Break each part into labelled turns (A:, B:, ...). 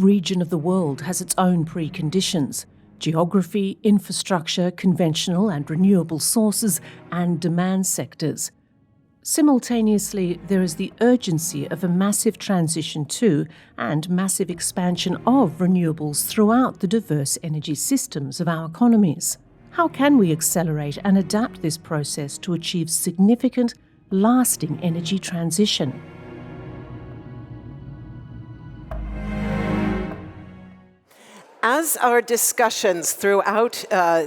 A: region of the world has its own preconditions: geography, infrastructure, conventional and renewable sources, and demand sectors. Simultaneously, there is the urgency of a massive transition to and massive expansion of renewables throughout the diverse energy systems of our economies. How can we accelerate and adapt this process to achieve significant, lasting energy transition?
B: As our discussions throughout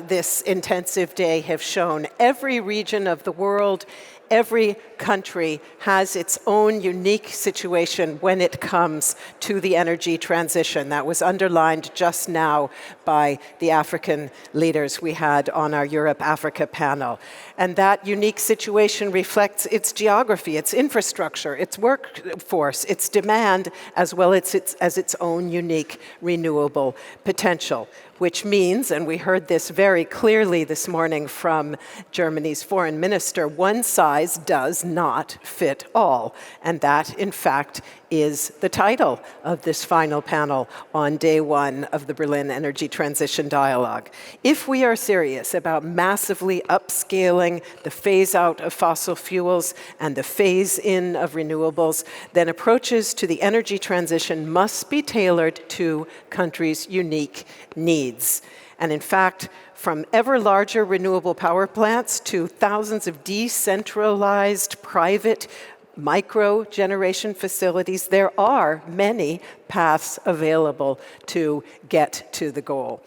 B: this intensive day have shown, every region of the world, every country has its own unique situation when it comes to the energy transition. That was underlined just now by the African leaders we had on our Europe-Africa panel. And that unique situation reflects its geography, its infrastructure, its workforce, its demand, as well as its own unique renewable potential. Which means, and we heard this very clearly this morning from Germany's foreign minister, one size does not fit all. And that, in fact, is the title of this final panel on day one of the Berlin Energy Transition Dialogue. If we are serious about massively upscaling the phase-out of fossil fuels and the phase-in of renewables, then approaches to the energy transition must be tailored to countries' unique needs. And in fact, from ever larger renewable power plants to thousands of decentralized private micro-generation facilities, there are many paths available to get to the goal.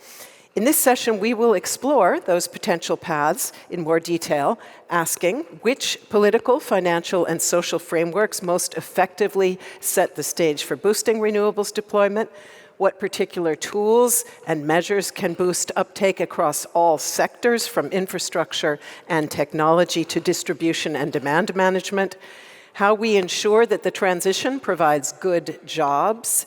B: In this session, we will explore those potential paths in more detail, asking which political, financial, and social frameworks most effectively set the stage for boosting renewables deployment, what particular tools and measures can boost uptake across all sectors, from infrastructure and technology to distribution and demand management, how we ensure that the transition provides good jobs,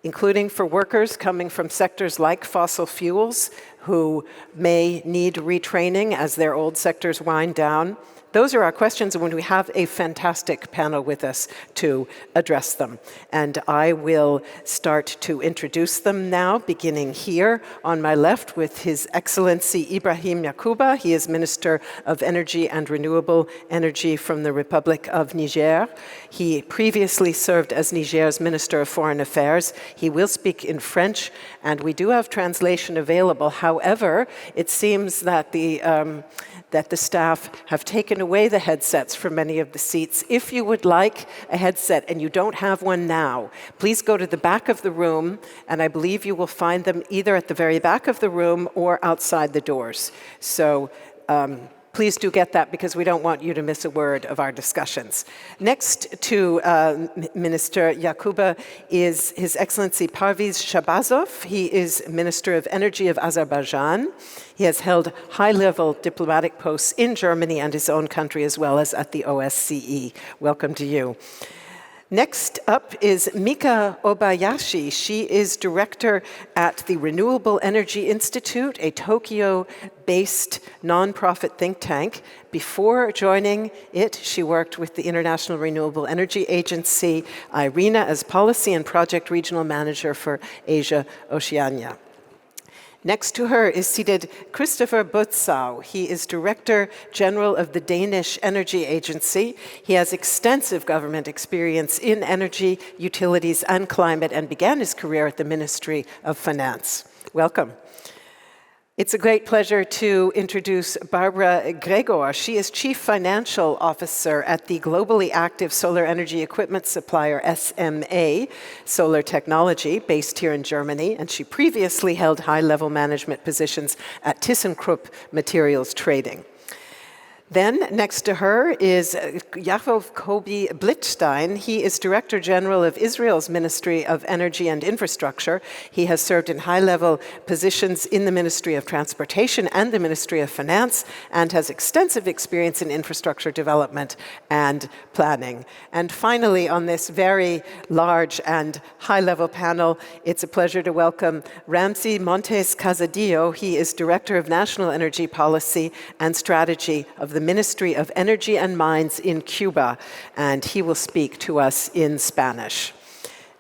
B: including for workers coming from sectors like fossil fuels who may need retraining as their old sectors wind down. Those are our questions, and we have a fantastic panel with us to address them. And I will start to introduce them now, beginning here on my left with His Excellency Ibrahim Yakuba. He is Minister of Energy and Renewable Energy from the Republic of Niger. He previously served as Niger's Minister of Foreign Affairs. He will speak in French, and we do have translation available. However, it seems that the staff have taken away the headsets from many of the seats. If you would like a headset and you don't have one now, please go to the back of the room, and I believe you will find them either at the very back of the room or outside the doors. So please do get that, because we don't want you to miss a word of our discussions. Next to Minister Yakuba is His Excellency Parviz Shabazov. He is Minister of Energy of Azerbaijan. He has held high-level diplomatic posts in Germany and his own country, as well as at the OSCE. Welcome to you. Next up is Mika Obayashi. She is director at the Renewable Energy Institute, a Tokyo-based nonprofit think tank. Before joining it, she worked with the International Renewable Energy Agency, IRENA, as policy and project regional manager for Asia-Oceania. Next to her is seated Christopher Butzau. He is Director General of the Danish Energy Agency. He has extensive government experience in energy, utilities, and climate, and began his career at the Ministry of Finance. Welcome. It's a great pleasure to introduce Barbara Gregor. She is Chief Financial Officer at the globally active solar energy equipment supplier SMA Solar Technology, based here in Germany, and she previously held high-level management positions at ThyssenKrupp Materials Trading. Then, next to her is Yaakov Kobi Blitzstein. He is Director General of Israel's Ministry of Energy and Infrastructure. He has served in high-level positions in the Ministry of Transportation and the Ministry of Finance, and has extensive experience in infrastructure development and planning. And finally, on this very large and high-level panel, it's a pleasure to welcome Ramsey Montes Casadillo. He is Director of National Energy Policy and Strategy of the Ministry of Energy and Mines in Cuba, and he will speak to us in Spanish.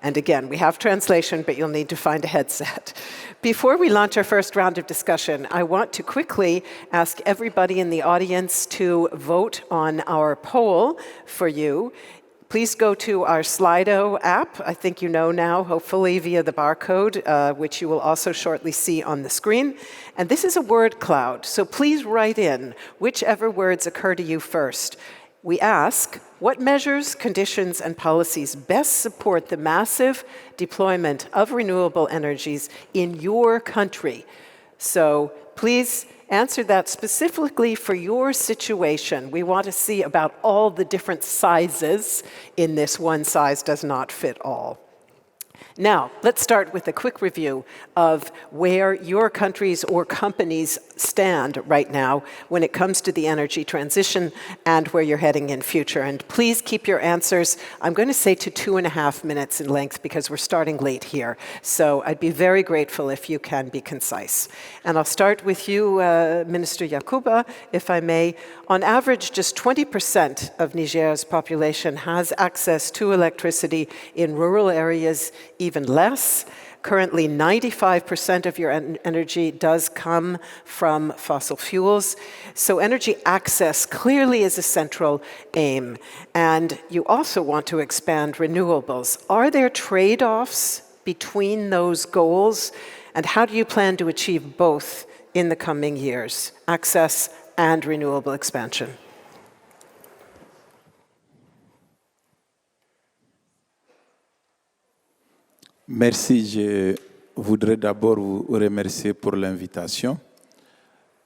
B: And again, we have translation, but you'll need to find a headset. Before we launch our first round of discussion, I want to quickly ask everybody in the audience to vote on our poll for you. Please go to our Slido app. I think you know now, hopefully via the barcode, which you will also shortly see on the screen. And this is a word cloud, so please write in whichever words occur to you first. We ask, what measures, conditions, and policies best support the massive deployment of renewable energies in your country? So please answer that specifically for your situation. We want to see about all the different sizes in this one size does not fit all. Now, let's start with a quick review of where your countries or companies stand right now when it comes to the energy transition and where you're heading in future. And please keep your answers, I'm going to say to 2.5 minutes in length because we're starting late here. So I'd be very grateful if you can be concise. And I'll start with you, Minister Yakuba, if I may. On average, just 20% of Niger's population has access to electricity. In rural areas, even less. Currently, 95% of your energy does come from fossil fuels. So energy access clearly is a central aim. And you also want to expand renewables. Are there trade-offs between those goals? And how do you plan to achieve both in the coming years, access and renewable expansion?
C: Merci. Je voudrais d'abord vous remercier pour l'invitation.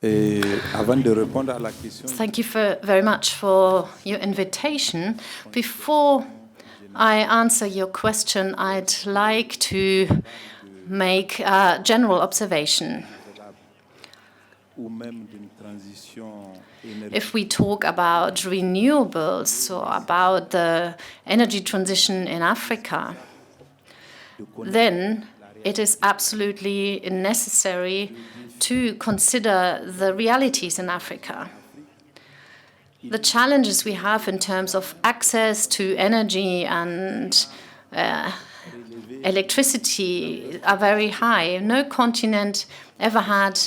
C: Et avant de répondre à la question.
D: Thank you very much for your invitation. Before I answer your question, I'd like to make a general observation. If we talk about renewables or about the energy transition in Africa, then it is absolutely necessary to consider the realities in Africa. The challenges we have in terms of access to energy and electricity are very high. No continent ever had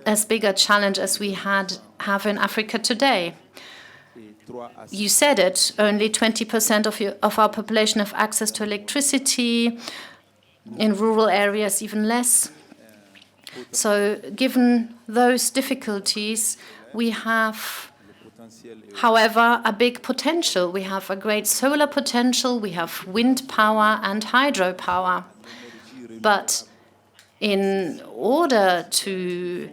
D: as big a challenge as we have in Africa today. You said it, only 20% of our population have access to electricity, in rural areas even less. So given those difficulties, we have, however, a big potential. We have a great solar potential, we have wind power and hydropower. But in order to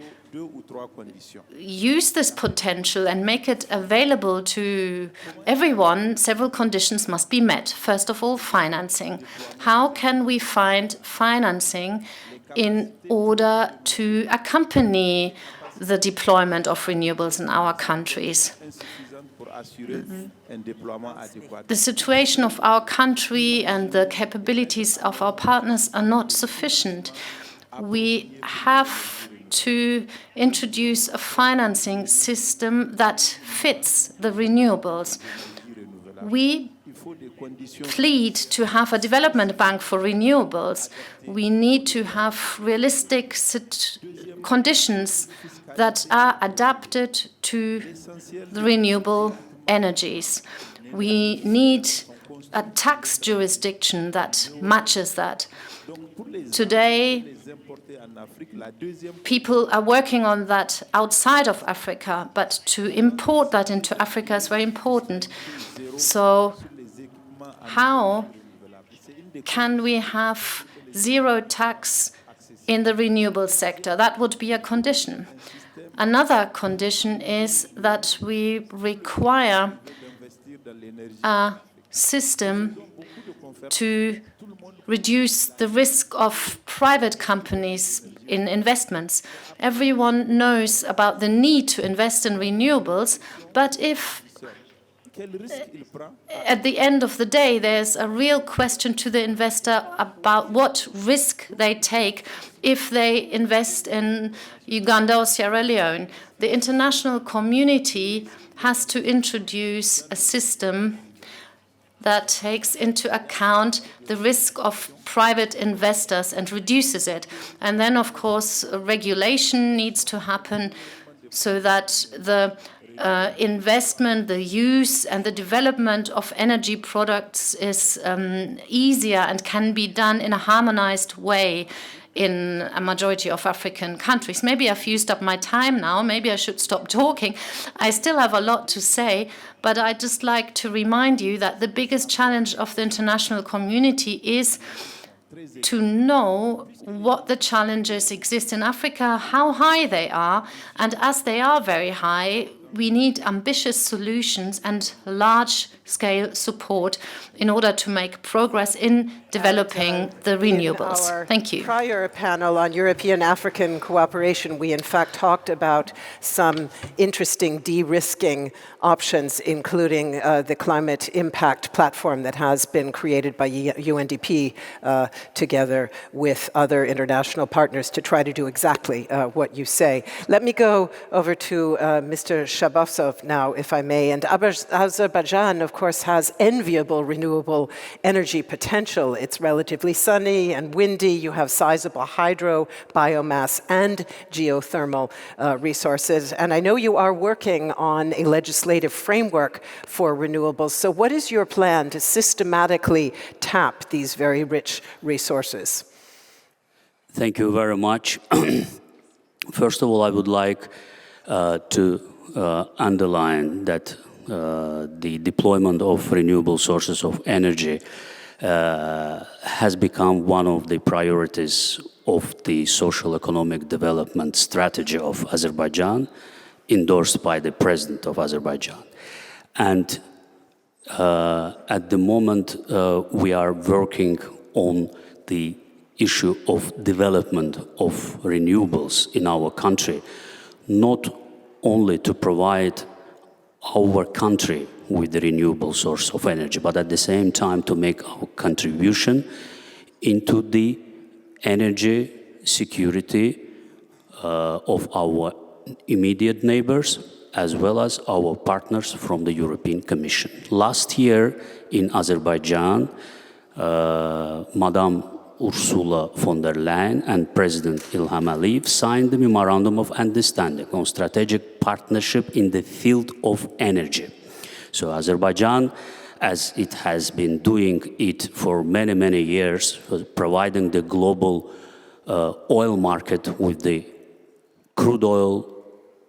D: use this potential and make it available to everyone, several conditions must be met. First of all, financing. How can we find financing in order to accompany the deployment of renewables in our countries? The situation of our country and the capabilities of our partners are not sufficient. We have to introduce a financing system that fits the renewables. We plead to have a development bank for renewables. We need to have realistic conditions that are adapted to the renewable energies. We need a tax jurisdiction that matches that. Today, people are working on that outside of Africa, but to import that into Africa is very important. So how can we have zero tax in the renewable sector? That would be a condition. Another condition is that we require a system to reduce the risk of private companies in investments. Everyone knows about the need to invest in renewables, but if at the end of the day there's a real question to the investor about what risk they take if they invest in Uganda or Sierra Leone, the international community has to introduce a system that takes into account the risk of private investors and reduces it. And then, of course, regulation needs to happen so that the investment, the use and the development of energy products is easier and can be done in a harmonized way in a majority of African countries. Maybe I've used up my time now. Maybe I should stop talking. I still have a lot to say, but I'd just like to remind you that the biggest challenge of the international community is to know what the challenges exist in Africa, how high they are, and as they are very high, we need ambitious solutions and large-scale support in order to make progress in developing the renewables. Thank you.
B: In our prior panel on European-African cooperation, we in fact talked about some interesting de-risking options, including the climate impact platform that has been created by UNDP together with other international partners to try to do exactly what you say. Let me go over to Mr. Shabasov now, if I may. And Azerbaijan, of course, has enviable renewable energy potential. It's relatively sunny and windy. You have sizable hydro, biomass, and geothermal resources. And I know you are working on a legislative framework for renewables. So what is your plan to systematically tap these very rich resources?
E: Thank you very much. First of all, I would like to underline that the deployment of renewable sources of energy has become one of the priorities of the social economic development strategy of Azerbaijan, endorsed by the president of Azerbaijan. And at the moment, we are working on the issue of development of renewables in our country, not only to provide our country with the renewable source of energy, but at the same time to make our contribution into the energy security of our immediate neighbors, as well as our partners from the European Commission. Last year in Azerbaijan, Madame Ursula von der Leyen and President Ilham Aliyev signed the Memorandum of Understanding on Strategic Partnership in the field of energy. So Azerbaijan, as it has been doing it for many, many years, providing the global oil market with the crude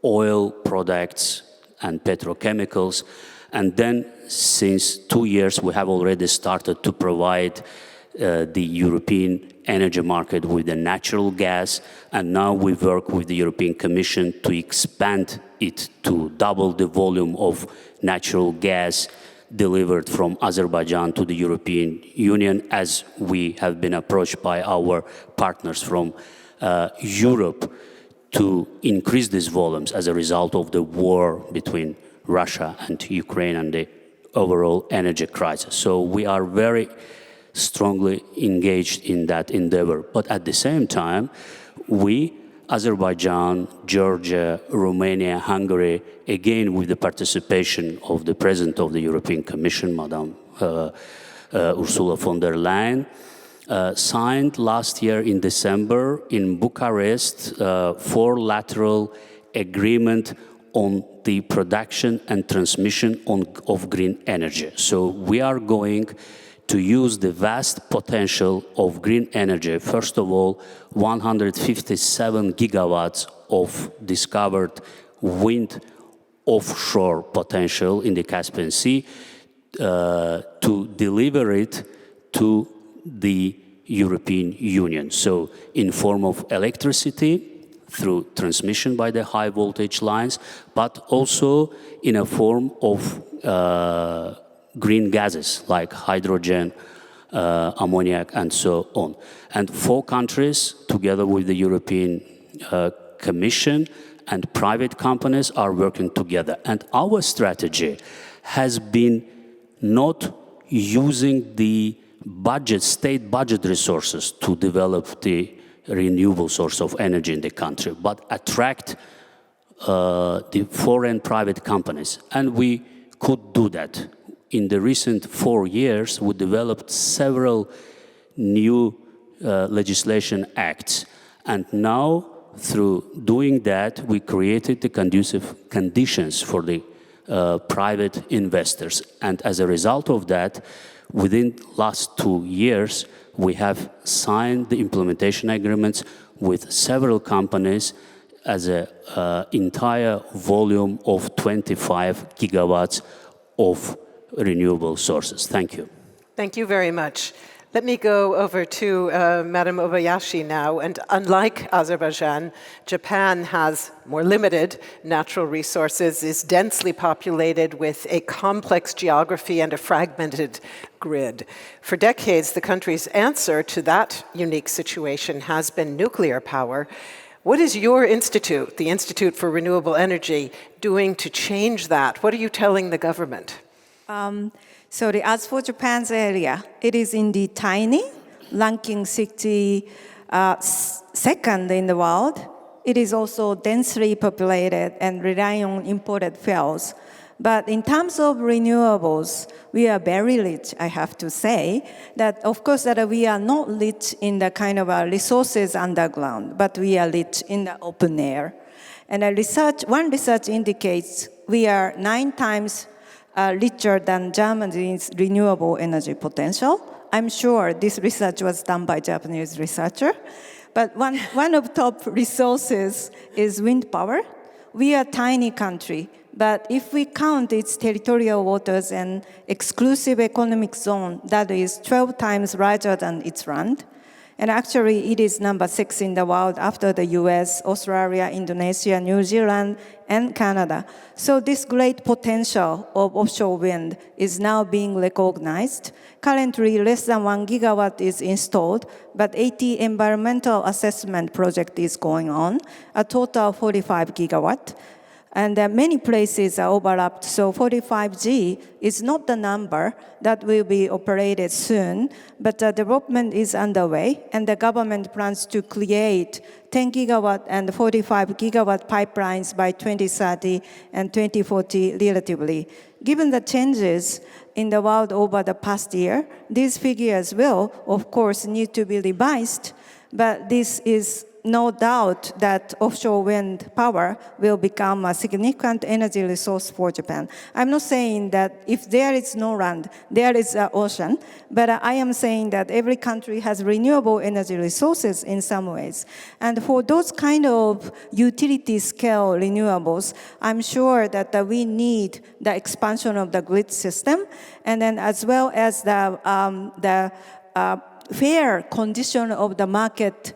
E: oil products and petrochemicals. And then since 2 years, we have already started to provide the European energy market with the natural gas, and now we work with the European Commission to expand it to double the volume of natural gas delivered from Azerbaijan to the European Union, as we have been approached by our partners from Europe to increase these volumes as a result of the war between Russia and Ukraine and the overall energy crisis. So we are very strongly engaged in that endeavor. But at the same time, we, Azerbaijan, Georgia, Romania, Hungary, again with the participation of the President of the European Commission, Madame Ursula von der Leyen, signed last year in December in Bucharest 4 lateral agreement on the production and transmission of green energy. So we are going to use the vast potential of green energy. First of all, 157 gigawatts of discovered wind offshore potential in the Caspian Sea to deliver it to the European Union. So in form of electricity, through transmission by the high voltage lines, but also in a form of green gases like hydrogen, ammonia, and so on. And 4 countries, together with the European Commission and private companies, are working together. And our strategy has been not using the state budget resources to develop the renewable source of energy in the country, but attract the foreign private companies. And we could do that. in the recent 4 years, we developed several new legislation acts. And now, through doing that, we created the conducive conditions for the private investors. And as a result of that, within last 2 years, we have signed the implementation agreements with several companies as an entire volume of 25 gigawatts of renewable sources. Thank you.
B: Thank you very much. Let me go over to Madam Obayashi now. And unlike Azerbaijan, Japan has more limited natural resources, is densely populated with a complex geography and a fragmented grid. For decades, the country's answer to that unique situation has been nuclear power. What is your institute, the Institute for Renewable Energy, doing to change that? What are you telling the government?
F: As for Japan's area, it is indeed tiny, ranking 62nd in the world. It is also densely populated and relying on imported fuels. But in terms of renewables, we are very rich, I have to say. That of course that we are not rich in the kind of resources underground, but we are rich in the open air. And one research indicates we are 9 times richer than Germany's renewable energy potential. I'm sure this research was done by Japanese researcher. But one of top resources is wind power. We are a tiny country, but if we count its territorial waters and exclusive economic zone, that is 12 times larger than its land. And actually, it is number 6 in the world after the US, Australia, Indonesia, New Zealand, and Canada. So this great potential of offshore wind is now being recognized. Currently, less than 1 gigawatt is installed, but 80 environmental assessment project is going on, a total 45 gigawatt. And many places are overlapped, so 45G is not the number that will be operated soon, but development is underway, and the government plans to create 10 gigawatt and 45 gigawatt pipelines by 2030 and 2040 relatively. Given the changes in the world over the past year, these figures will, of course, need to be revised, but this is no doubt that offshore wind power will become a significant energy resource for Japan. I'm not saying that if there is no land, there is an ocean, but I am saying that every country has renewable energy resources in some ways. And for those kind of utility scale renewables, I'm sure that we need the expansion of the grid system, and then as well as the fair condition of the market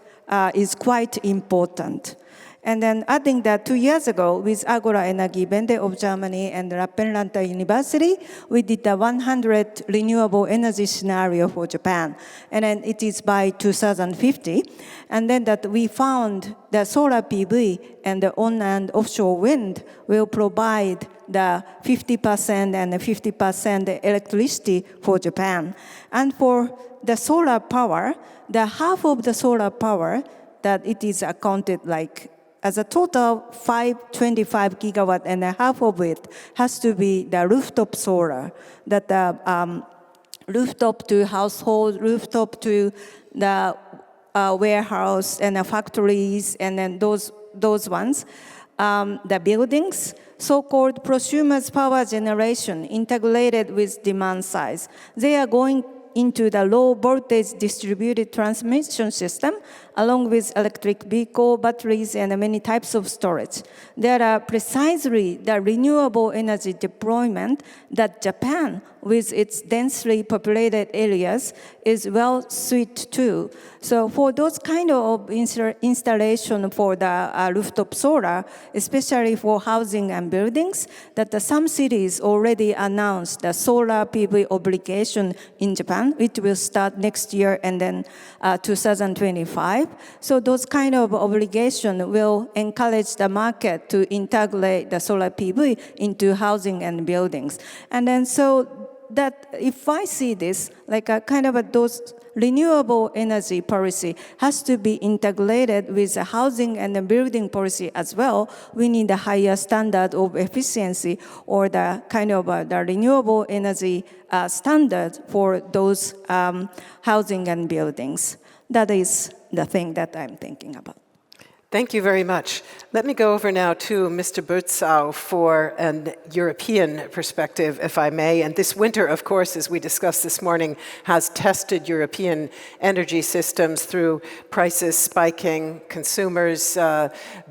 F: is quite important. And then adding that 2 years ago with Agora Energiewende of Germany and Rappenlanta University, we did the 100 renewable energy scenario for Japan. And then it is by 2050. And then that we found the solar PV and the on and offshore wind will provide the 50% and the 50% electricity for Japan. And for the solar power, the half of the solar power that it is accounted like as a total 25 gigawatt, and a half of it has to be the rooftop solar, that the rooftop to household, rooftop to the warehouse and the factories, and then those ones, the buildings, so-called prosumer's power generation integrated with demand size. They are going into the low voltage distributed transmission system along with electric vehicle, batteries, and many types of storage. There are precisely the renewable energy deployment that Japan, with its densely populated areas, is well suited to. So for those kind of installation for the rooftop solar, especially for housing and buildings, that some cities already announced the solar PV obligation in Japan, which will start next year and then 2025. So those kind of obligation will encourage the market to integrate the solar PV into housing and buildings. And then so that if I see this, like a kind of those renewable energy policy has to be integrated with the housing and the building policy as well. We need a higher standard of efficiency or the kind of the renewable energy standard for those housing and buildings. That is the thing that I'm thinking about.
B: Thank you very much. Let me go over now to Mr. Burzau for an European perspective, if I may. And this winter, of course, as we discussed this morning, has tested European energy systems through prices spiking, consumers'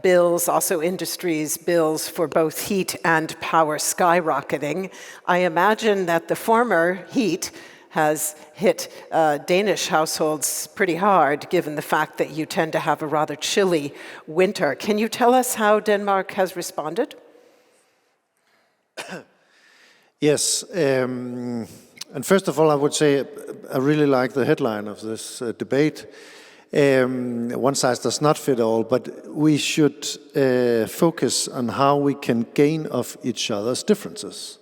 B: bills, also industries' bills for both heat and power skyrocketing. I imagine that the former, heat, has hit Danish households pretty hard, given the fact that you tend to have a rather chilly winter. Can you tell us how Denmark has responded?
G: Yes, and first of all, I would say I really like the headline of this debate. One size does not fit all, but we should focus on how we can gain of each other's differences.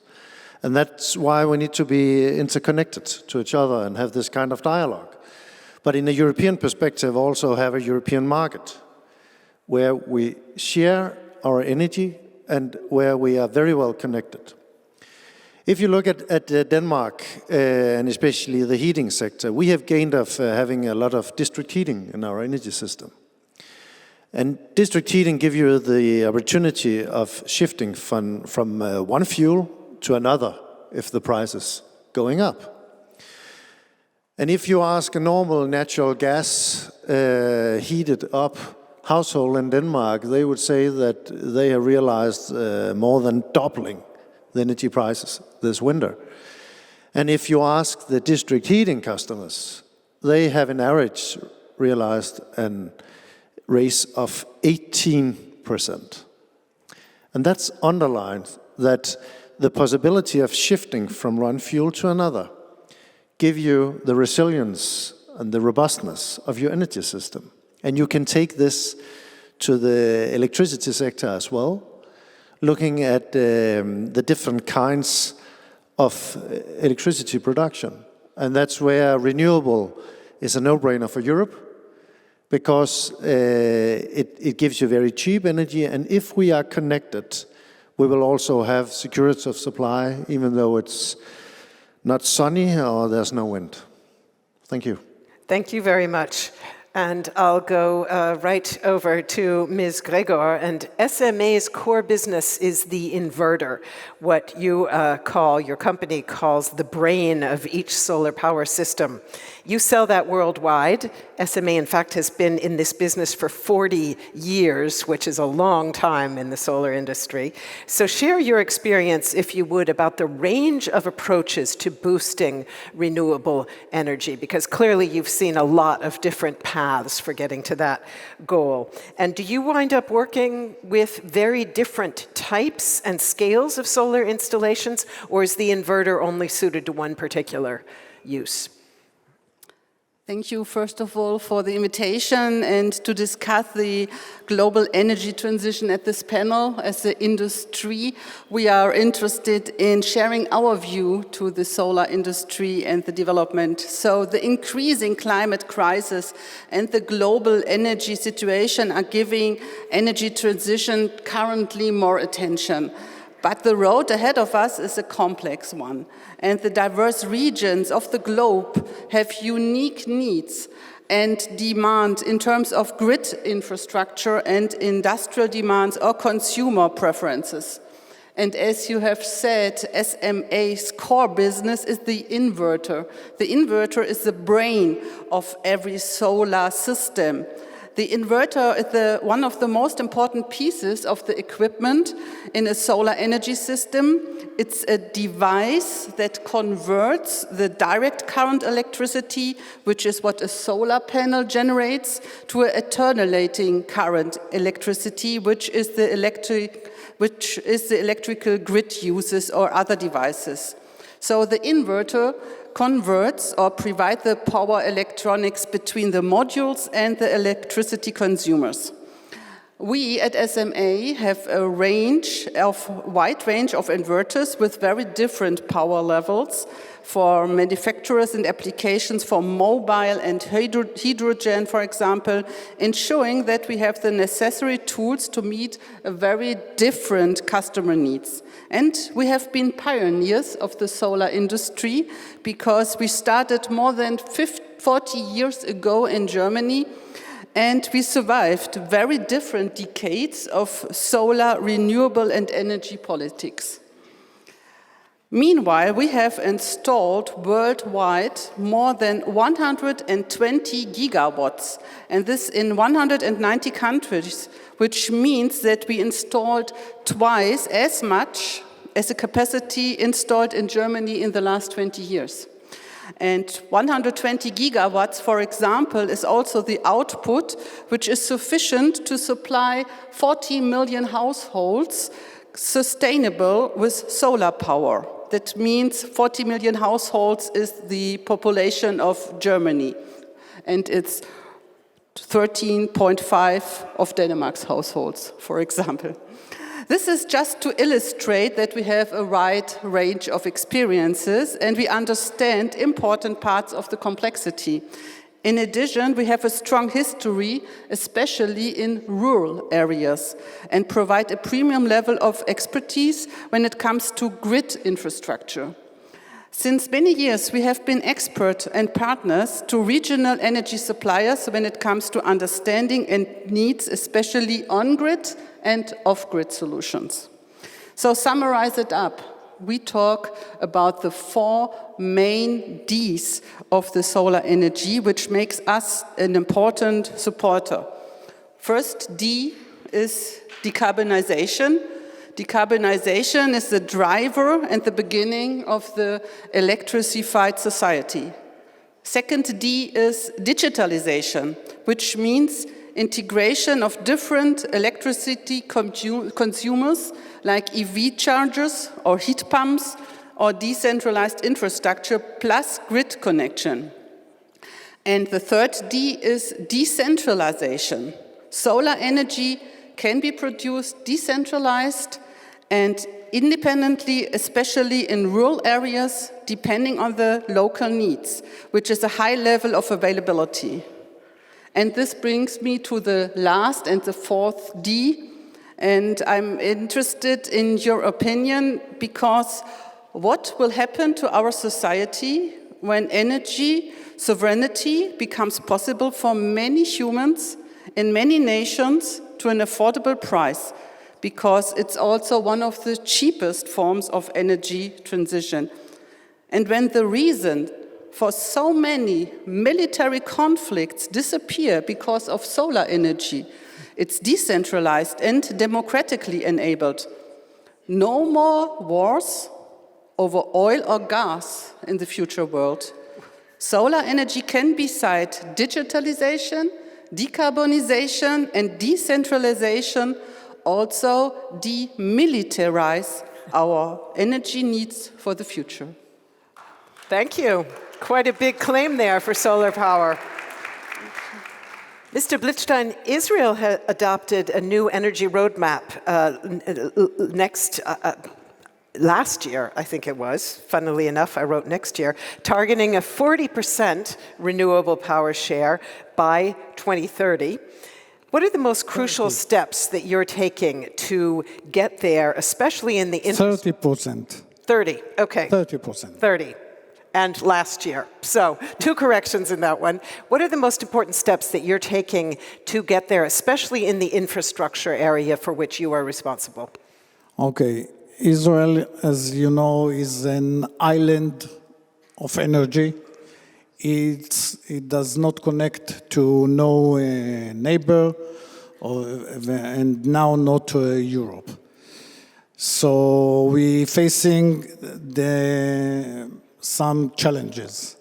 G: And that's why we need to be interconnected to each other and have this kind of dialogue. But in a European perspective, also have a European market where we share our energy and where we are very well connected. If you look at Denmark, and especially the heating sector, we have gained of having a lot of district heating in our energy system. And district heating gives you the opportunity of shifting from one fuel to another if the price is going up. And if you ask a normal natural gas heated up household in Denmark, they would say that they have realized more than doubling the energy prices this winter. And if you ask the district heating customers, they have in average realized a raise of 18%. And that's underlined that the possibility of shifting from one fuel to another give you the resilience and the robustness of your energy system. And you can take this to the electricity sector as well, looking at the different kinds of electricity production. And that's where renewable is a no-brainer for Europe, because it gives you very cheap energy. And if we are connected, we will also have security of supply, even though it's not sunny or there's no wind. Thank you.
B: Thank you very much. And I'll go right over to Ms. Gregor. And SMA's core business is the inverter, what you your company calls the brain of each solar power system. You sell that worldwide. SMA, in fact, has been in this business for 40 years, which is a long time in the solar industry. So share your experience, if you would, about the range of approaches to boosting renewable energy, because clearly you've seen a lot of different paths for getting to that goal. And do you wind up working with very different types and scales of solar installations, or is the inverter only suited to one particular use?
H: Thank you, first of all, for the invitation and to discuss the global energy transition at this panel. As an industry, we are interested in sharing our view to the solar industry and the development. So the increasing climate crisis and the global energy situation are giving energy transition currently more attention. But the road ahead of us is a complex one, and the diverse regions of the globe have unique needs and demand in terms of grid infrastructure and industrial demands or consumer preferences. And as you have said, SMA's core business is the inverter. The inverter is the brain of every solar system. The inverter is one of the most important pieces of the equipment in a solar energy system. It's a device that converts the direct current electricity, which is what a solar panel generates, to an alternating current electricity, which is the electrical grid uses or other devices. So the inverter converts or provides the power electronics between the modules and the electricity consumers. We at SMA have a wide range of inverters with very different power levels for manufacturers and applications for mobile and hydrogen, for example, ensuring that we have the necessary tools to meet a very different customer needs. And we have been pioneers of the solar industry because we started more than 40 years ago in Germany, and we survived very different decades of solar, renewable, and energy politics. Meanwhile, we have installed worldwide more than 120 gigawatts, and this in 190 countries, which means that we installed twice as much as the capacity installed in Germany in the last 20 years. And 120 gigawatts, for example, is also the output which is sufficient to supply 40 million households sustainable with solar power. That means 40 million households is the population of Germany, and it's 13.5 of Denmark's households, for example. This is just to illustrate that we have a wide range of experiences and we understand important parts of the complexity. In addition, we have a strong history, especially in rural areas, and provide a premium level of expertise when it comes to grid infrastructure. Since many years, we have been experts and partners to regional energy suppliers when it comes to understanding and needs, especially on-grid and off-grid solutions. So summarize it up. We talk about the 4 main Ds of the solar energy, which makes us an important supporter. First D is decarbonization. Decarbonization is the driver and the beginning of the electrified society. Second D is digitalization, which means integration of different electricity consumers like EV chargers or heat pumps or decentralized infrastructure plus grid connection. And the third D is decentralization. Solar energy can be produced decentralized and independently, especially in rural areas, depending on the local needs, which is a high level of availability. And this brings me to the last and the fourth D, and I'm interested in your opinion because what will happen to our society when energy sovereignty becomes possible for many humans in many nations to an affordable price, because it's also one of the cheapest forms of energy transition. And when the reason for so many military conflicts disappear because of solar energy, it's decentralized and democratically enabled. No more wars over oil or gas in the future world. Solar energy can, beside digitalization, decarbonization, and decentralization, also demilitarize our energy needs for the future.
B: Thank you. Quite a big claim there for solar power. Mr. Blitzstein, Israel has adopted a new energy roadmap last year, I think it was. Funnily enough, I wrote next year, targeting a 40% renewable power share by 2030. What are the most crucial steps that you're taking to get there, especially in the...
I: 30%.
B: 30, okay.
I: 30%.
B: 30. And last year. So 2 corrections in that one. What are the most important steps that you're taking to get there, especially in the infrastructure area for which you are responsible?
I: Okay. Israel, as you know, is an island of energy. It does not connect to no neighbor, and now not Europe. So we're facing some challenges.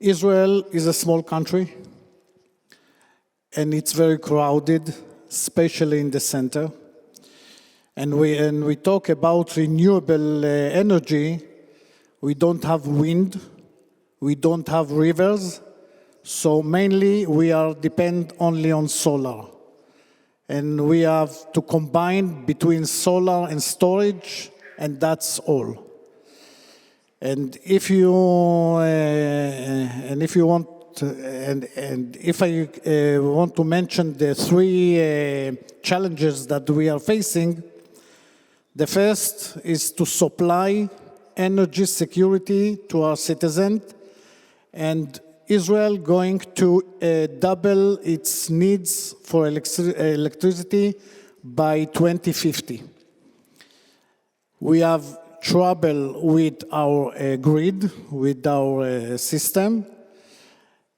I: Israel is a small country, and it's very crowded, especially in the center. And when we talk about renewable energy, we don't have wind, we don't have rivers, so mainly we are depend only on solar. And we have to combine between solar and storage, and that's all. And if you if I want to mention the three challenges that we are facing, the first is to supply energy security to our citizens, and Israel going to double its needs for electricity by 2050. We have trouble with our grid, with our system,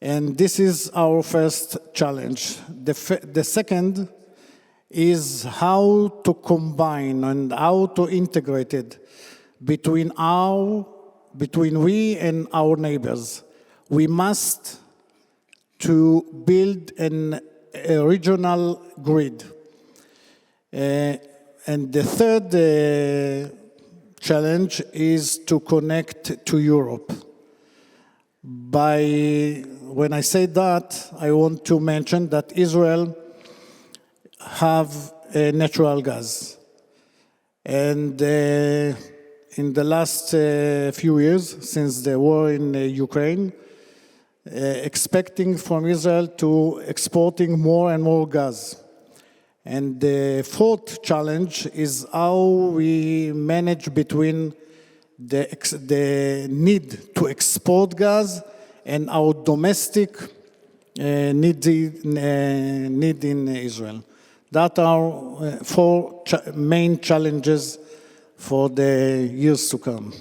I: and this is our first challenge. The second is how to combine and how to integrate it between we and our neighbors. We must to build a regional grid. And the third challenge is to connect to Europe. When I say that, I want to mention that Israel have natural gas. And in the last few years, since the war in Ukraine, expecting from Israel to exporting more and more gas. And the fourth challenge is how we manage between the need to export gas and our domestic need in Israel. That are four main challenges for the years to come.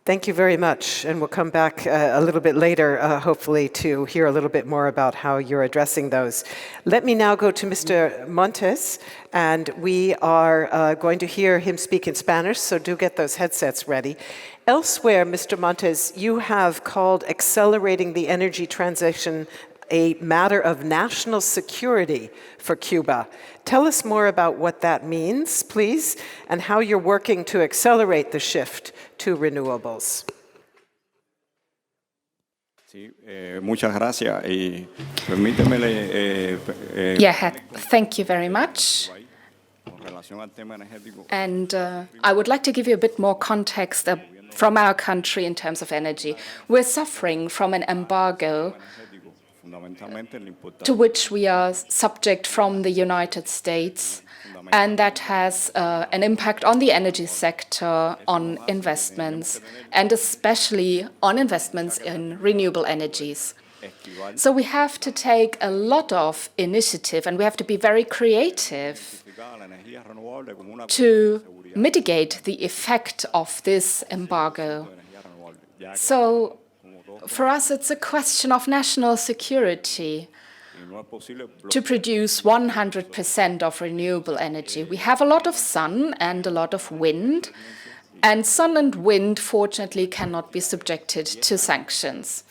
B: Thank you very much, and we'll come back a little bit later, hopefully, to hear a little bit more about how you're addressing those. Let me now go to Mr. Montes, and we are going to hear him speak in Spanish, so do get those headsets ready. Elsewhere, Mr. Montes, you have called accelerating the energy transition a matter of national security for Cuba. Tell us more about what that means, please, and how you're working to accelerate the shift to renewables.
J: Muchas gracias. Y permíteme,
K: thank you very much. And I would like to give you a bit more context from our country in terms of energy. We're suffering from an embargo to which we are subject from the United States, and that has an impact on the energy sector, on investments, and especially on investments in renewable energies. So we have to take a lot of initiative, and we have to be very creative to mitigate the effect of this embargo. So for us, it's a question of national security to produce 100% of renewable energy. We have a lot of sun and a lot of wind, and sun and wind, fortunately, cannot be subjected to sanctions.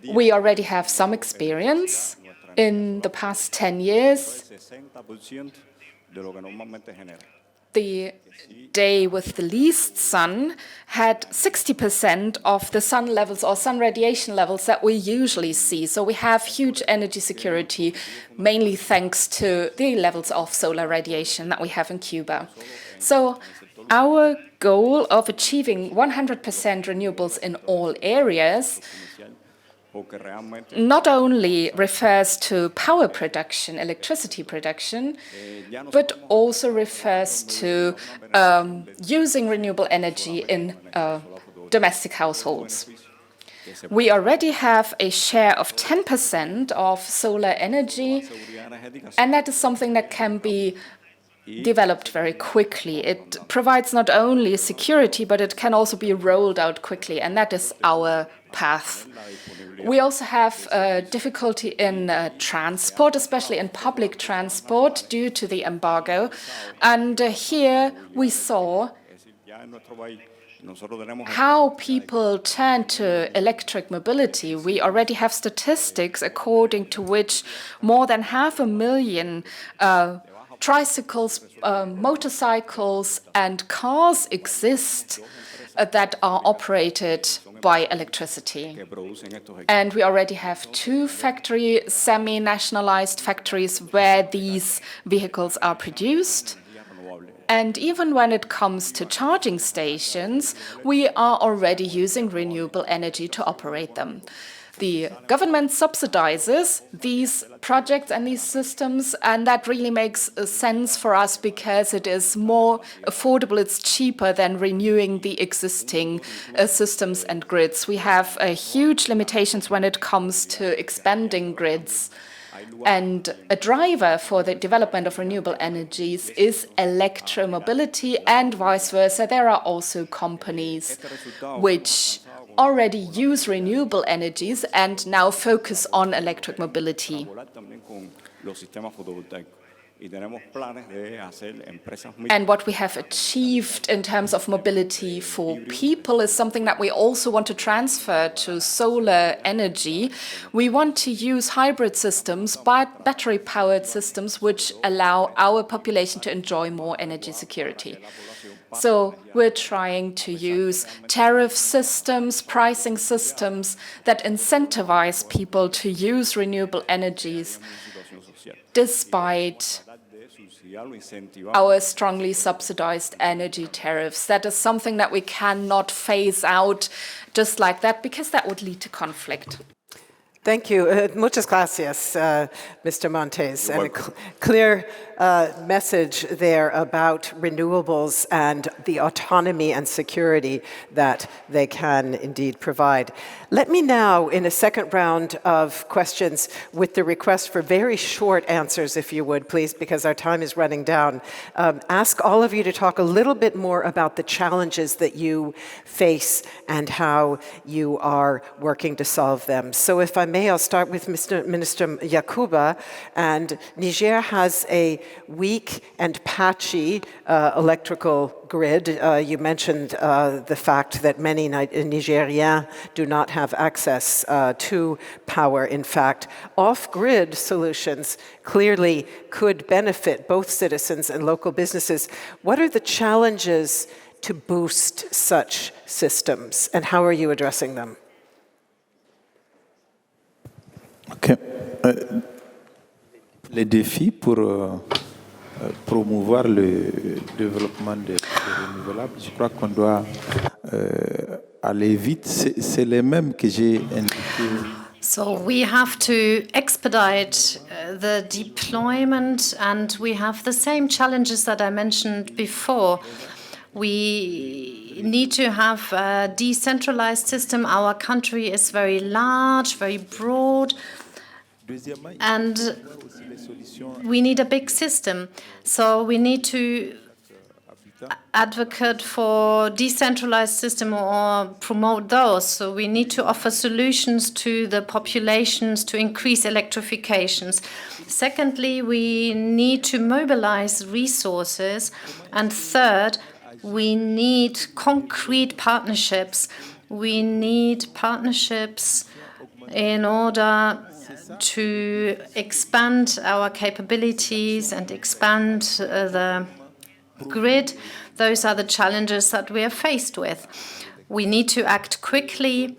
K: We already have some experience. In the past 10 years, the day with the least sun had 60% of the sun levels or sun radiation levels that we usually see. So we have huge energy security, mainly thanks to the levels of solar radiation that we have in Cuba. So our goal of achieving 100% renewables in all areas not only refers to power production, electricity production, but also refers to using renewable energy in domestic households. We already have a share of 10% of solar energy, and that is something that can be developed very quickly. It provides not only security, but it can also be rolled out quickly, and that is our path. We also have difficulty in transport, especially in public transport, due to the embargo. And here we saw how people turn to electric mobility. We already have statistics according to which more than 500,000 tricycles, motorcycles, and cars exist that are operated by electricity. And we already have 2 semi-nationalized factories where these vehicles are produced. And even when it comes to charging stations, we are already using renewable energy to operate them. The government subsidizes these projects and these systems, and that really makes sense for us because it is more affordable, it's cheaper than renewing the existing systems and grids. We have huge limitations when it comes to expanding grids. And a driver for the development of renewable energies is electromobility and vice versa. There are also companies which already use renewable energies and now focus on electric mobility. And what we have achieved in terms of mobility for people is something that we also want to transfer to solar energy. We want to use hybrid systems, battery-powered systems, which allow our population to enjoy more energy security. So we're trying to use tariff systems, pricing systems that incentivize people to use renewable energies despite our strongly subsidized energy tariffs. That is something that we cannot phase out just like that because that would lead to conflict.
B: Thank you. Muchas gracias, Mr. Montes. And a clear message there about renewables and the autonomy and security that they can indeed provide. Let me now, in a second round of questions, with the request for very short answers, if you would, please, because our time is running down, ask all of you to talk a little bit more about the challenges that you face and how you are working to solve them. So if I may, I'll start with Minister Yakuba. And Niger has a weak and patchy electrical grid. You mentioned the fact that many Nigerians do not have access to power. In fact, off-grid solutions clearly could benefit both citizens and local businesses. What are the challenges to boost such systems, and how are you addressing them?
C: Okay. Les défis pour promouvoir le développement des renouvelables, je crois qu'on doit aller vite. C'est les mêmes que j'ai indiqués.
D: So we have to expedite the deployment, and we have the same challenges that I mentioned before. We need to have a decentralized system. Our country is very large, very broad, and we need a big system. So we need to advocate for decentralized system or promote those. So we need to offer solutions to the populations to increase electrifications. Secondly, we need to mobilize resources. And third, we need concrete partnerships. We need partnerships in order to expand our capabilities and expand the grid. Those are the challenges that we are faced with. We need to act quickly,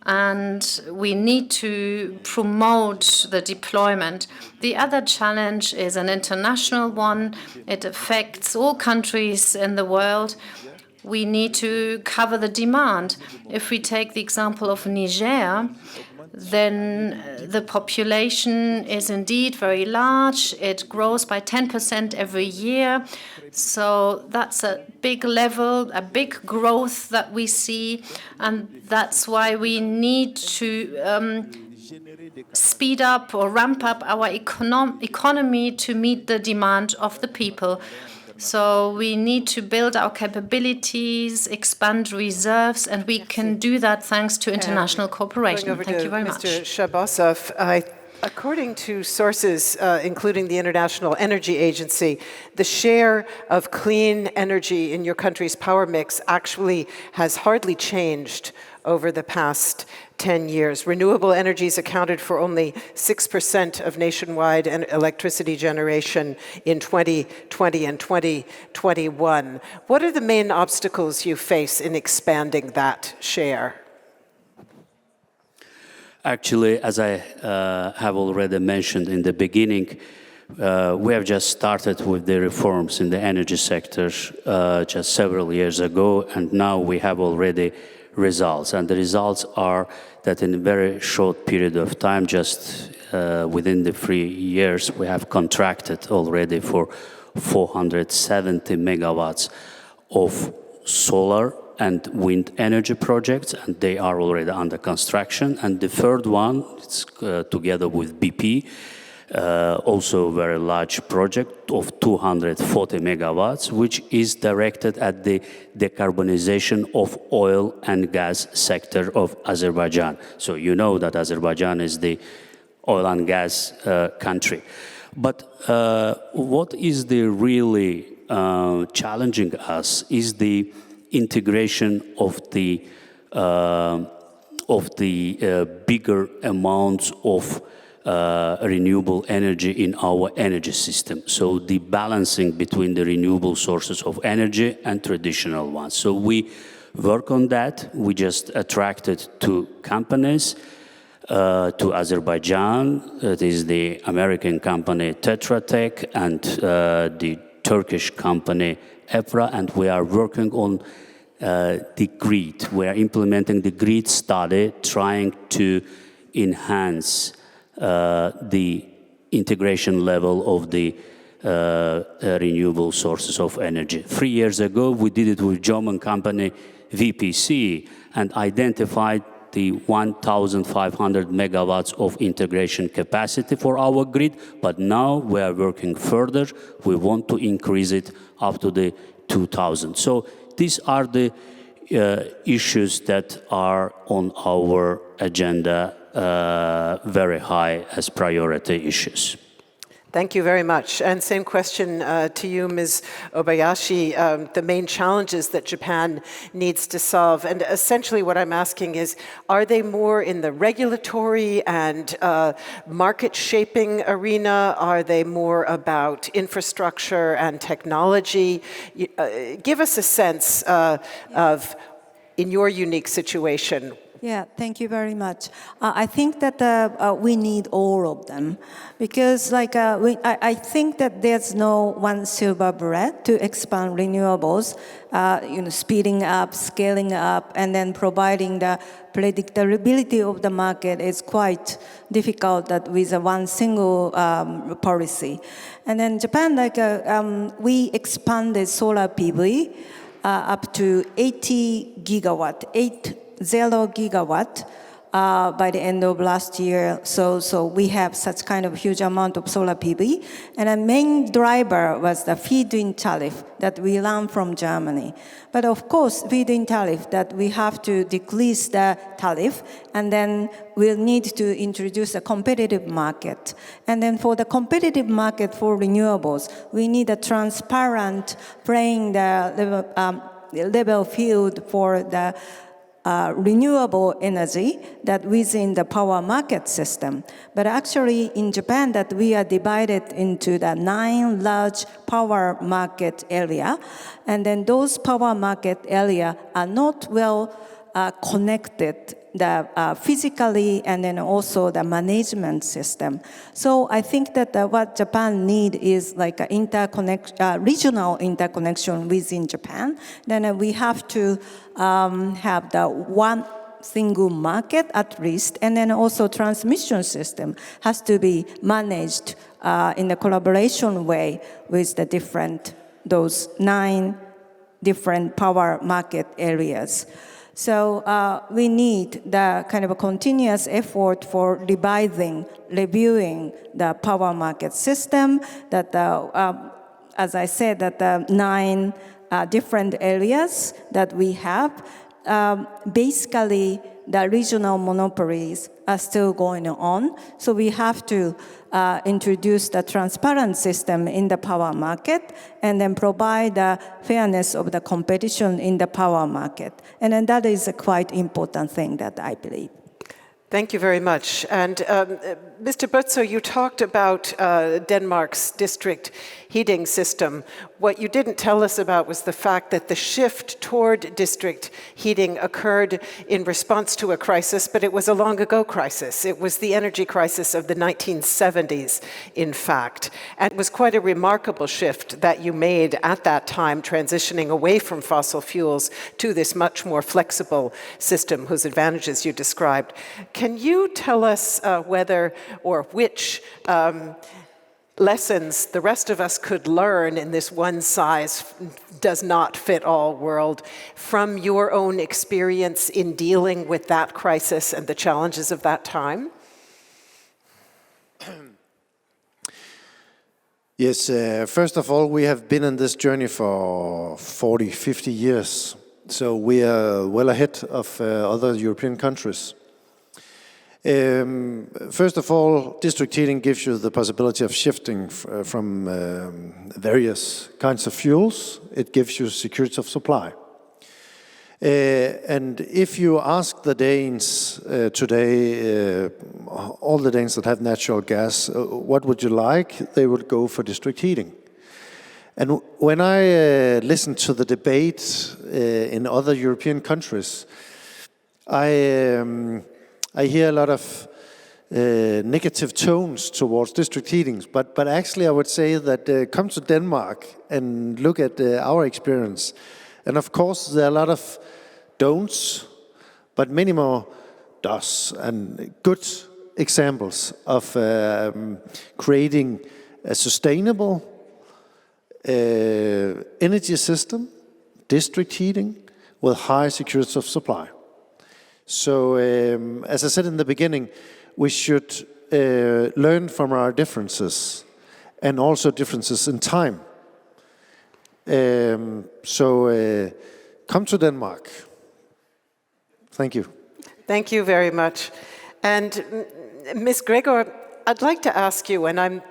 D: and we need to promote the deployment. The other challenge is an international one. It affects all countries in the world. We need to cover the demand. If we take the example of Niger, then the population is indeed very large. It grows by 10% every year. So that's a big level, a big growth that we see. And that's why we need to speed up or ramp up our economy to meet the demand of the people. So we need to build our capabilities, expand reserves, and we can do that thanks to international cooperation. Thank you very much.
B: Mr. Shabosov, according to sources, including the International Energy Agency, the share of clean energy in your country's power mix actually has hardly changed over the past 10 years. Renewable energies accounted for only 6% of nationwide electricity generation in 2020 and 2021. What are the main obstacles you face in expanding that share?
E: Actually, as I have already mentioned in the beginning, we have just started with the reforms in the energy sector just several years ago, and now we have already results. And the results are that in a very short period of time, just within the 3 years, we have contracted already for 470 megawatts of solar and wind energy projects, and they are already under construction. And the third one, it's together with BP, also a very large project of 240 megawatts, which is directed at the decarbonization of oil and gas sector of Azerbaijan. So you know that Azerbaijan is the oil and gas country. But what is the really challenging us is the integration of the bigger amounts of renewable energy in our energy system. So the balancing between the renewable sources of energy and traditional ones. So we work on that. We just attracted 2 companies to Azerbaijan. It is the American company Tetra Tech and the Turkish company EPRA, and we are working on the grid. We are implementing the grid study, trying to enhance the integration level of the renewable sources of energy. 3 years ago, we did it with German company VPC and identified the 1,500 megawatts of integration capacity for our grid, but now we are working further. We want to increase it up to the 2,000. So these are the issues that are on our agenda very high as priority issues.
B: Thank you very much. And same question to you, Ms. Obayashi, the main challenges that Japan needs to solve. And essentially what I'm asking is, are they more in the regulatory and market-shaping arena? Are they more about infrastructure and technology? Give us a sense of, in your unique situation,
F: Yeah, thank you very much. I think that we need all of them because I think that there's no one silver bullet to expand renewables, speeding up, scaling up, and then providing the predictability of the market is quite difficult that with one single policy. And then Japan, we expanded solar PV up to 80 gigawatt, 0 gigawatt by the end of last year. So we have such kind of huge amount of solar PV. And the main driver was the feed-in tariff that we learned from Germany. But of course, feed-in tariff that we have to decrease the tariff, and then we'll need to introduce a competitive market. And then for the competitive market for renewables, we need a transparent playing the level field for the renewable energy that within the power market system. But actually in Japan that we are divided into the 9 large power market area. And then those power market area are not well connected physically and then also the management system. So I think that what Japan need is like a regional interconnection within Japan. Then we have to have the one single market at least, and then also transmission system has to be managed in a collaboration way with the those 9 different power market areas. So we need the kind of a continuous effort for reviewing the power market system that, as I said, that the 9 different areas that we have, basically the regional monopolies are still going on. So we have to introduce the transparent system in the power market, and then provide the fairness of the competition in the power market. And then that is a quite important thing that I believe.
B: Thank you very much. And Mr. Butzo, you talked about Denmark's district heating system. What you didn't tell us about was the fact that the shift toward district heating occurred in response to a crisis, but it was a long ago crisis. It was the energy crisis of the 1970s, in fact. And it was quite a remarkable shift that you made at that time, transitioning away from fossil fuels to this much more flexible system whose advantages you described. Can you tell us whether or which lessons the rest of us could learn in this one-size-does-not-fit-all world from your own experience in dealing with that crisis and the challenges of that time?
G: Yes, first of all, we have been on this journey for 40, 50 years. So we are well ahead of other European countries. First of all, district heating gives you the possibility of shifting from various kinds of fuels. It gives you security of supply. And if you ask the Danes today, all the Danes that have natural gas, what would you like? They would go for district heating. And when I listen to the debate in other European countries, I hear a lot of negative tones towards district heating, but actually I would say that come to Denmark and look at our experience. And of course there are a lot of don'ts, but many more does, and good examples of creating a sustainable energy system, district heating, with high security of supply. So, as I said in the beginning, we should learn from our differences, and also differences in time. Come to Denmark. Thank you.
B: Thank you very much. And Ms. Gregor, I'd like to ask you, and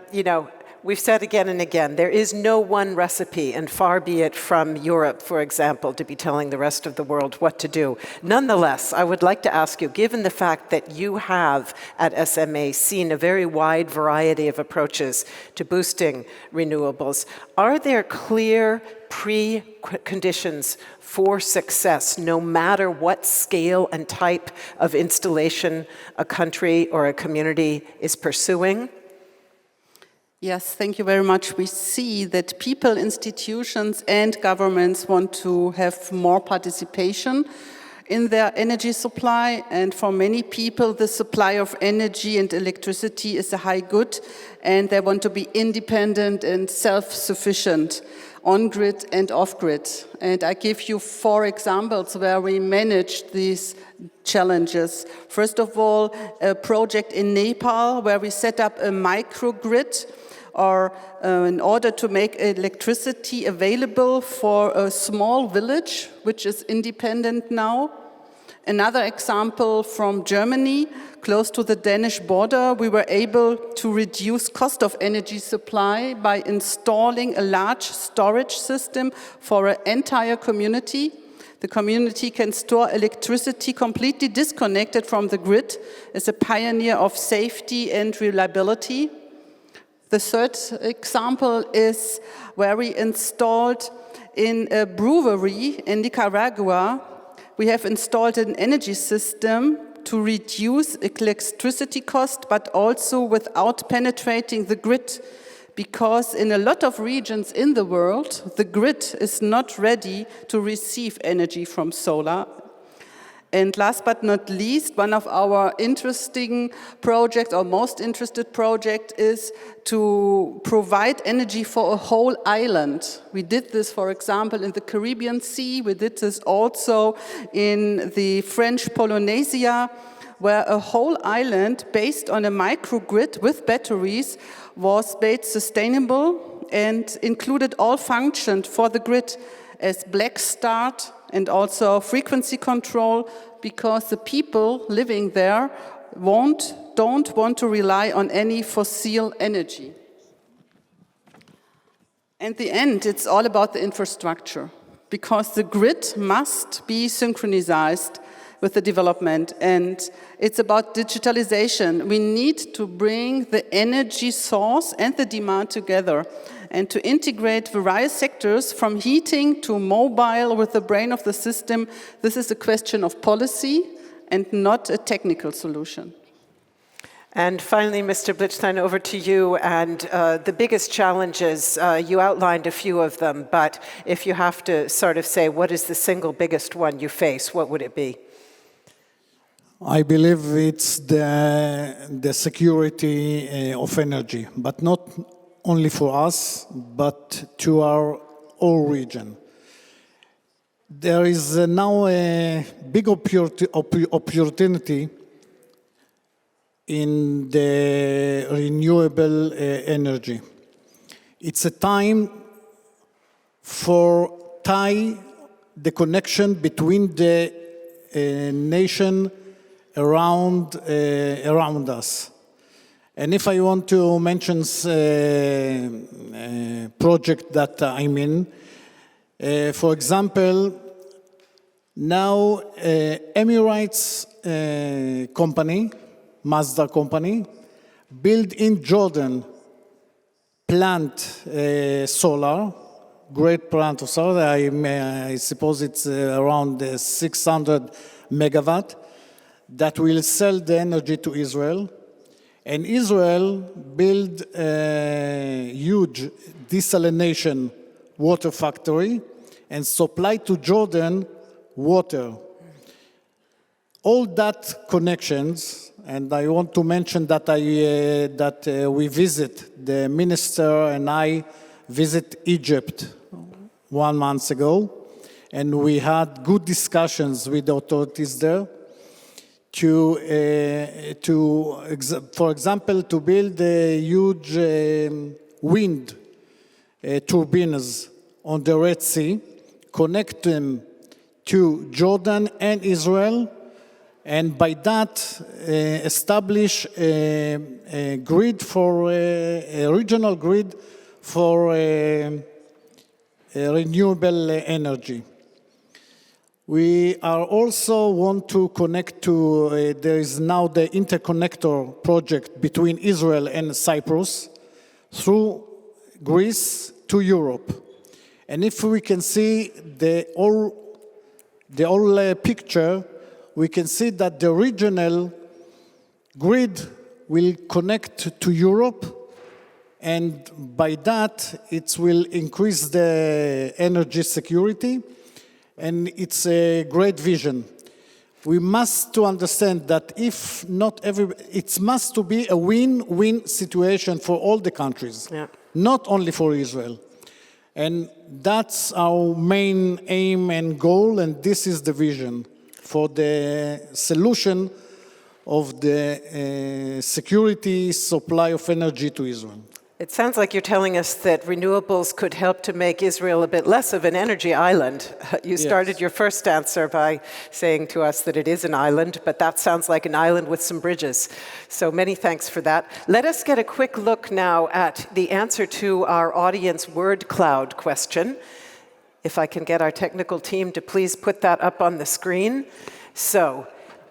B: we've said again and again, there is no one recipe, and far be it from Europe, for example, to be telling the rest of the world what to do. Nonetheless, I would like to ask you, given the fact that you have at SMA seen a very wide variety of approaches to boosting renewables, are there clear preconditions for success, no matter what scale and type of installation a country or a community is pursuing?
H: Yes, thank you very much. We see that people, institutions, and governments want to have more participation in their energy supply. And for many people, the supply of energy and electricity is a high good, and they want to be independent and self-sufficient on-grid and off-grid. And I give you 4 examples where we managed these challenges. First of all, a project in Nepal where we set up a microgrid in order to make electricity available for a small village, which is independent now. Another example from Germany, close to the Danish border, we were able to reduce cost of energy supply by installing a large storage system for an entire community. The community can store electricity completely disconnected from the grid as a pioneer of safety and reliability. The third example is where we installed in a brewery in Nicaragua. We have installed an energy system to reduce electricity cost, but also without penetrating the grid, because in a lot of regions in the world, the grid is not ready to receive energy from solar. And last but not least, one of our interesting projects, or most interested project, is to provide energy for a whole island. We did this, for example, in the Caribbean Sea. We did this also in the French Polynesia, where a whole island based on a microgrid with batteries was made sustainable and included all functions for the grid as black start and also frequency control, because the people living there don't want to rely on any fossil energy. In the end, it's all about the infrastructure, because the grid must be synchronized with the development, and it's about digitalization. We need to bring the energy source and the demand together and to integrate various sectors from heating to mobile with the brain of the system. This is a question of policy and not a technical solution.
B: And finally, Mr. Blitzstein, over to you. And the biggest challenges, you outlined a few of them, but if you have to sort of say what is the single biggest one you face, what would it be?
I: I believe it's the security of energy, but not only for us, but to our whole region. There is now a big opportunity in the renewable energy. It's a time for tie the connection between the nation around us. And if I want to mention a project that I'm in, for example, now Emirates company, Mazda company, built in Jordan plant solar, great plant of solar. I suppose it's around 600 megawatt that will sell the energy to Israel. And Israel built a huge desalination water factory and supply to Jordan water. All that connections, and I want to mention that we visit, the minister and I visit Egypt 1 month ago, and we had good discussions with the authorities there for example, to build huge wind turbines on the Red Sea, connect them to Jordan and Israel, and by that establish a grid for a regional grid for renewable energy. We are also want to connect to, there is now the interconnector project between Israel and Cyprus through Greece to Europe. And if we can see the whole picture, we can see that the regional grid will connect to Europe, and by that it will increase the energy security. And it's a great vision. We must to understand that if not it must to be a win-win situation for all the countries, not only for Israel. And that's our main aim and goal, and this is the vision for the solution of the security supply of energy to Israel.
B: It sounds like you're telling us that renewables could help to make Israel a bit less of an energy island. You started your first answer by saying to us that it is an island, but that sounds like an island with some bridges. So many thanks for that. Let us get a quick look now at the answer to our audience word cloud question. If I can get our technical team to please put that up on the screen. So,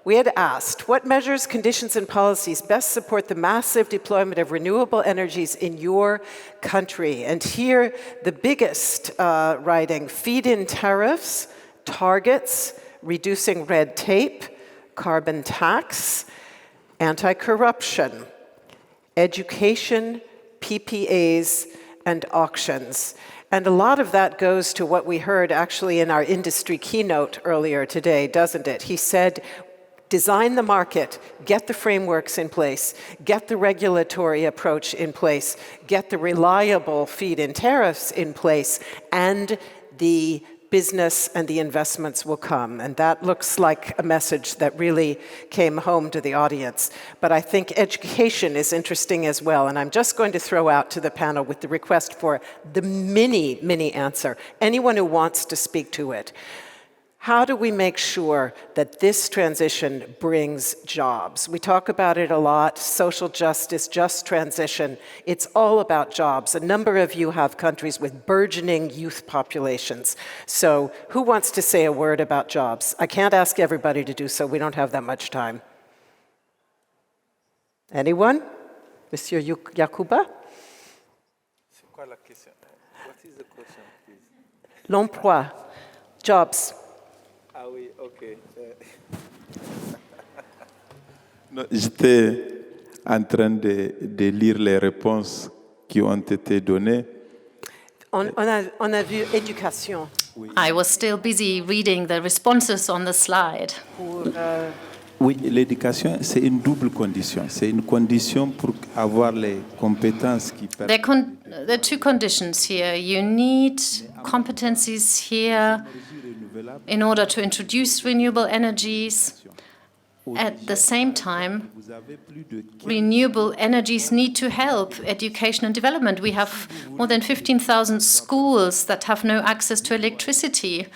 B: we had asked, what measures, conditions, and policies best support the massive deployment of renewable energies in your country? And here, the biggest writing, feed-in tariffs, targets, reducing red tape, carbon tax, anti-corruption, education, PPAs, and auctions. And a lot of that goes to what we heard actually in our industry keynote earlier today, doesn't it? He said, design the market, get the frameworks in place, get the regulatory approach in place, get the reliable feed-in tariffs in place, and the business and the investments will come. And that looks like a message that really came home to the audience. But I think education is interesting as well. And I'm just going to throw out to the panel with the request for the mini answer. Anyone who wants to speak to it. How do we make sure that this transition brings jobs? We talk about it a lot, social justice, just transition. It's all about jobs. A number of you have countries with burgeoning youth populations. So who wants to say a word about jobs? I can't ask everybody to do so. We don't have that much time. Anyone? Monsieur Yakuba?
C: What is the question, please?
B: L'emploi, jobs.
C: Ah oui, ok. Non, j'étais en train de lire les réponses qui ont été données.
B: On a vu éducation.
D: I was still busy reading the responses on the slide.
C: Oui, l'éducation, c'est une double condition. C'est une condition pour avoir les compétences qui permettent.
D: There are two conditions here. You need competencies here in order to introduce renewable energies. At the same time, renewable energies need to help education and development. We have more than 15,000 schools that have no access to electricity.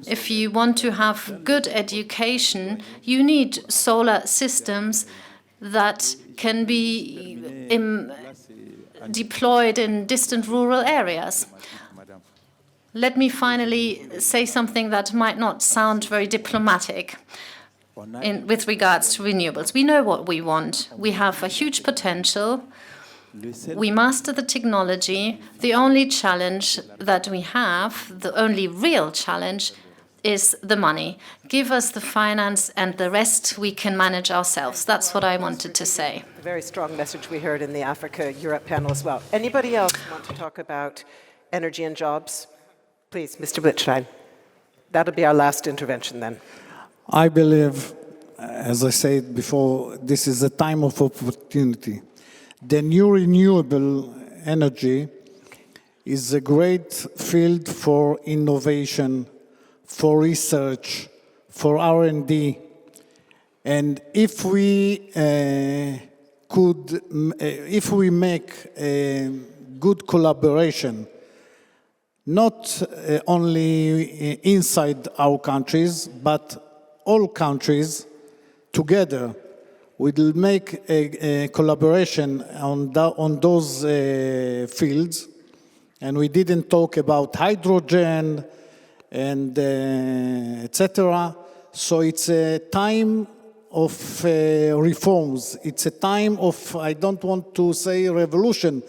D: If you want to have good education, you need solar systems that can be deployed in distant rural areas. Let me finally say something that might not sound very diplomatic with regards to renewables. We know what we want. We have a huge potential. We master the technology. The only challenge that we have, the only real challenge, is the money. Give us the finance and the rest we can manage ourselves. That's what I wanted to say.
B: A very strong message we heard in the Africa-Europe panel as well. Anybody else want to talk about energy and jobs? Please, Mr. Blitzstein. That'll be our last intervention then.
I: I believe, as I said before, this is a time of opportunity. The new renewable energy is a great field for innovation, for research, for R&D. And if we make a good collaboration, not only inside our countries, but all countries together, will make a collaboration on those fields. And we didn't talk about hydrogen and etc. So it's a time of reforms. It's a time of, I don't want to say revolution,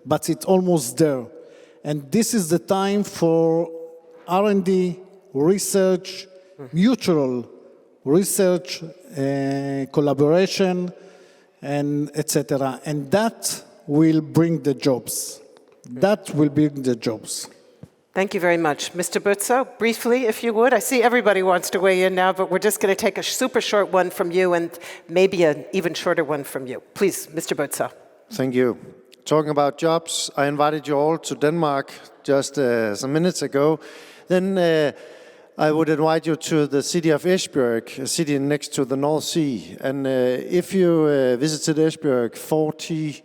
I: but it's almost there. And this is the time for R&D, research, mutual research, collaboration, and etc. And that will bring the jobs. That will bring the jobs.
B: Thank you very much. Mr. Butzo, briefly, if you would. I see everybody wants to weigh in now, but we're just going to take a super short one from you and maybe an even shorter one from you. Please, Mr. Butzo.
G: Thank you. Talking about jobs, I invited you all to Denmark just some minutes ago. Then I would invite you to the city of Esbjerg, a city next to the North Sea. And if you visited Esbjerg 40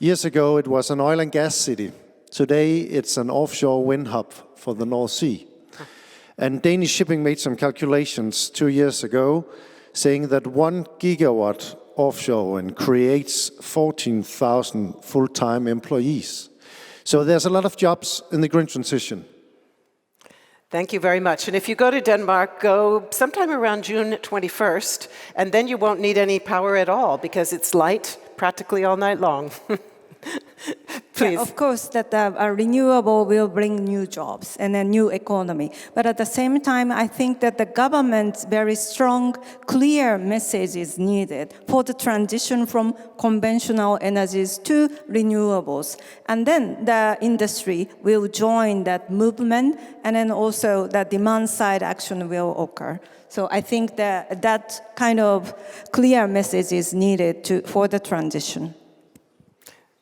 G: years ago, it was an oil and gas city. Today, it's an offshore wind hub for the North Sea. And Danish shipping made some calculations 2 years ago, saying that 1 gigawatt offshore wind creates 14,000 full-time employees. So there's a lot of jobs in the green transition.
B: Thank you very much. And if you go to Denmark, go sometime around June 21st, and then you won't need any power at all because it's light practically all night long. Please.
F: Yeah, of course, that a renewable will bring new jobs and a new economy. But at the same time, I think that the government's very strong, clear message is needed for the transition from conventional energies to renewables. And then the industry will join that movement, and then also the demand-side action will occur. So I think that that kind of clear message is needed for the transition.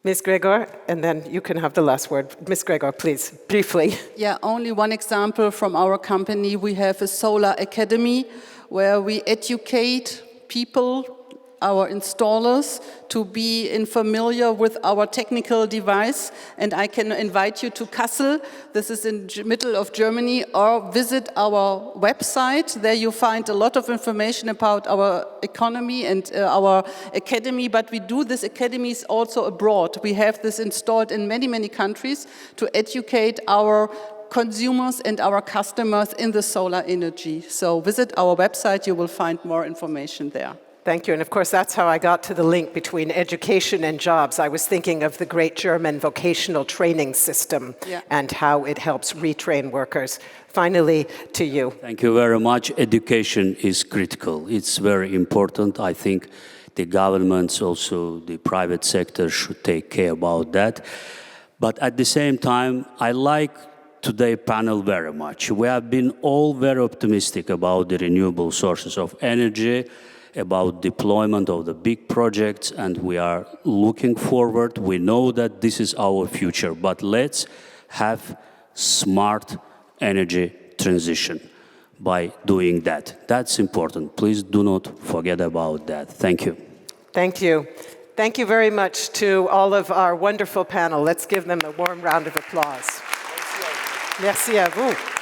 B: Ms. Gregor, and then you can have the last word. Ms. Gregor, please, briefly.
H: Yeah, only one example from our company. We have a solar academy where we educate people our installers to be familiar with our technical device. And I can invite you to Kassel. This is in the middle of Germany, or visit our website. There you find a lot of information about our economy and our academy, but we do this academies also abroad. We have this installed in many, many countries to educate our consumers and our customers in the solar energy. So visit our website, you will find more information there.
B: Thank you. And of course, that's how I got to the link between education and jobs. I was thinking of the great German vocational training system and how it helps retrain workers. Finally, to you.
E: Thank you very much. Education is critical. It's very important. I think the governments, also the private sector, should take care about that. But at the same time, I like today's panel very much. We have been all very optimistic about the renewable sources of energy, about deployment of the big projects, and we are looking forward. We know that this is our future, but let's have smart energy transition by doing that. That's important. Please do not forget about that. Thank you.
B: Thank you. Thank you very much to all of our wonderful panel. Let's give them a warm round of applause. Merci à vous.